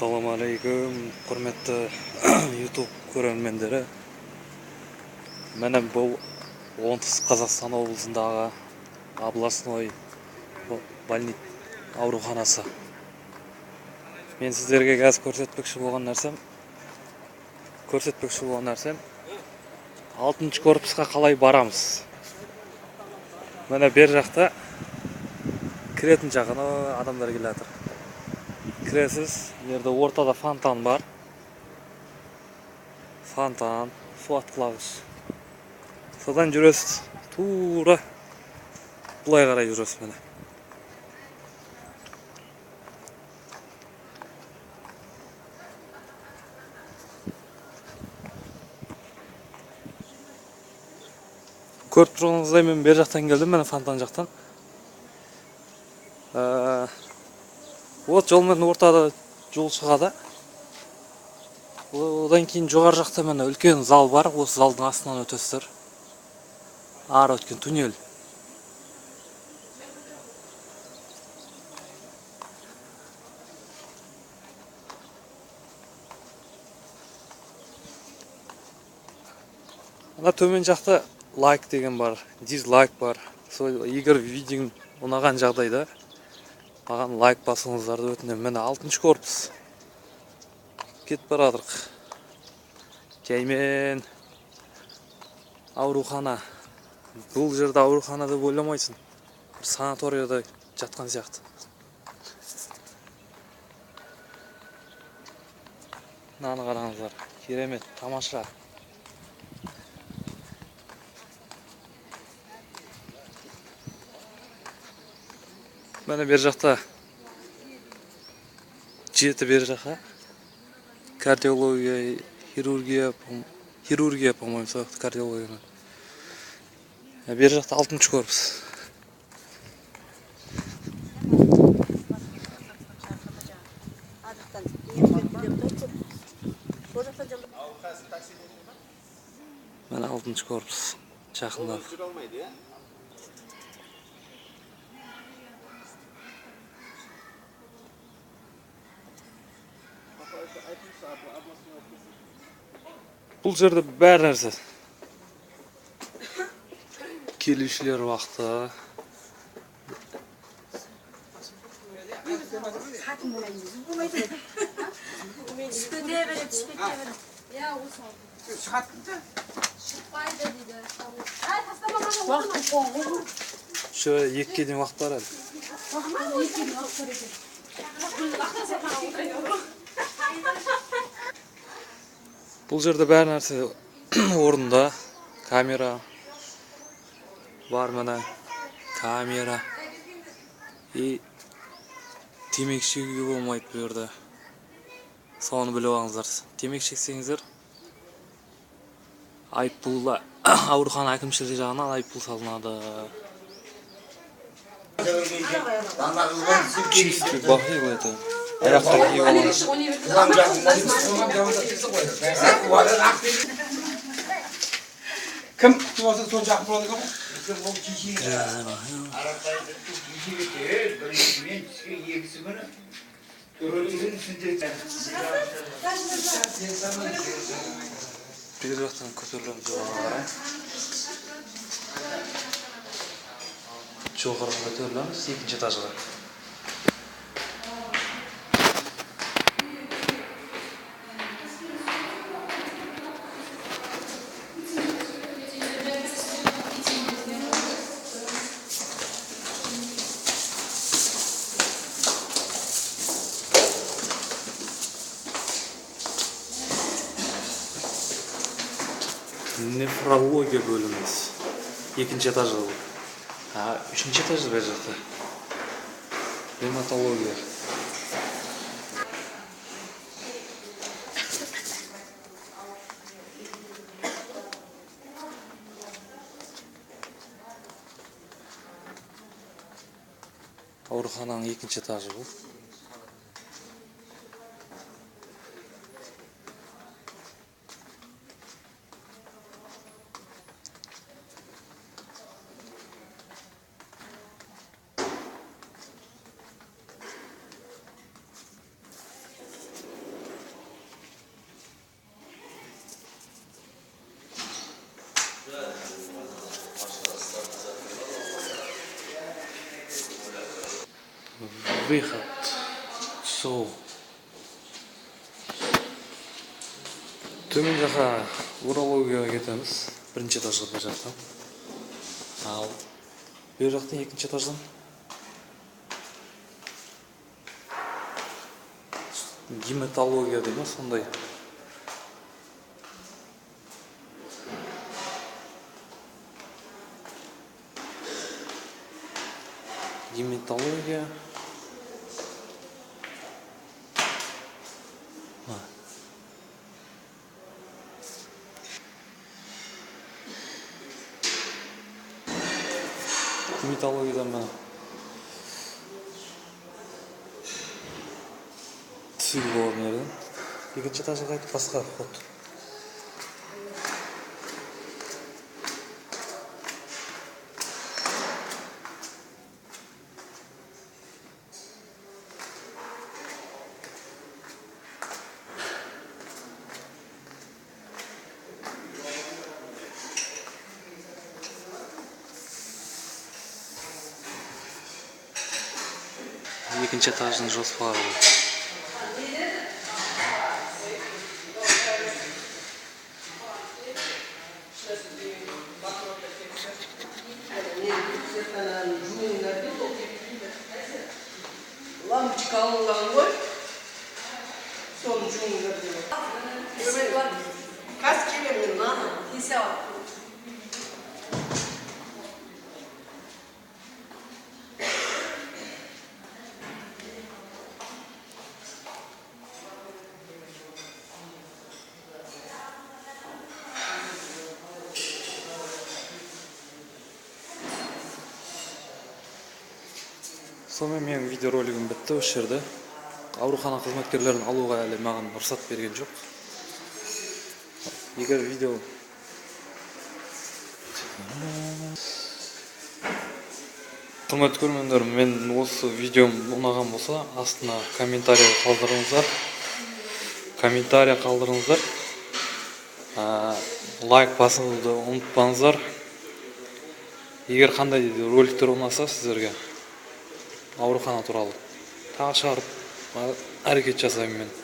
Assalamu alaikum, құрметті YouTube көрермендері. Міне бұл оңтүстік Қазақстан облысындағы областной ауруханасы. Мен сіздерге қазір көрсетпекші болған нәрсем 6-шы корпусқа қалай барамыз. Міне бер жақта кіретін жағына адамдар келе жатыр. Кіресіз, жерде ортада фонтан бар. Фонтан, су атқылағыш. Содан жүресіз, тура бұлай қарай жүресіз міне. Көріп тұрғаныңыздай мен бер жақтан келдім, міне фонтан жақтан. Вот жолмен ортада жол шығады. Одан кейін жоғары жақта міне үлкен зал бар. Осы залдың астынан өтесіздер. Ары өткен туннель. Ана төмен жақта лайк деген бар, дизлайк бар. Сол егер видеоң ұнаған жағдайда маған лайк басыңыздарды өтінемін. Міне 6-шы корпус. Кетіп барадық. Жаймен аурухана. Бұл жерде аурухана деп ойламайсың. Бір санаторияда жатқан сияқты. Мынаны қараңыздар. Керемет, тамаша. Міне бер жақта жеті бер жаққа кардиология, хирургия, по-моему, соқты кардиология. Бер жақта 6-шы корпус. Міне 6-шы корпус. Жақында. Бұл жерде бәр нәрсе. Келушілер вақты. Şöyle екі дейін вақыт бар әлі. Бұл жерде бәр нәрсе орында. Камера бар міне. Камера. И темекі шегуге болмайды бұл жерде. Соны біліп алыңыздар. Темекі шексеңіздер айыппұл, аурухана әкімшілігі жағынан айыппұл салынады. Чистый бахил это. Аяққа киіп аламыз. Кім күтіп алса сол жақын болады екен ғой? Бер жақтан көтерілеміз жоғары. Жоғары көтерілеміз 2-ші этажға. Нефрология бөліміз 2-ші этажда бұл. 3-ші этажда бер жақта. Ревматология. Аурухананың 2-ші этажы бұл. Выход. Сол. Төмен жаққа урологияға кетеміз. Бірінші этажға бер жақтан. Ал бер жақтан екінші этаждан гематология дейді ма сондай. Гематология. Гематологиядан мына түсігі болған жерден екінші этажға қайтып басқа ход. Екінші этаждың жоспары. Лампочка алынған ғой, соны жуыңдар деп. Қазір келемін, наны кесе ал. Сонымен менің видеоролигім бітті осы жерде. Аурухана қызметкерлерін алуға әлі маған рұқсат берген жоқ. Егер видео құрметті көрермендер, мен осы видеом ұнаған болса, астына комментарий қалдырыңыздар. Лайк басуды ұмытпаңыздар. Егер қандай роликтер ұнаса сіздерге аурухана туралы тағы шығарып әрекет жасаймын мен.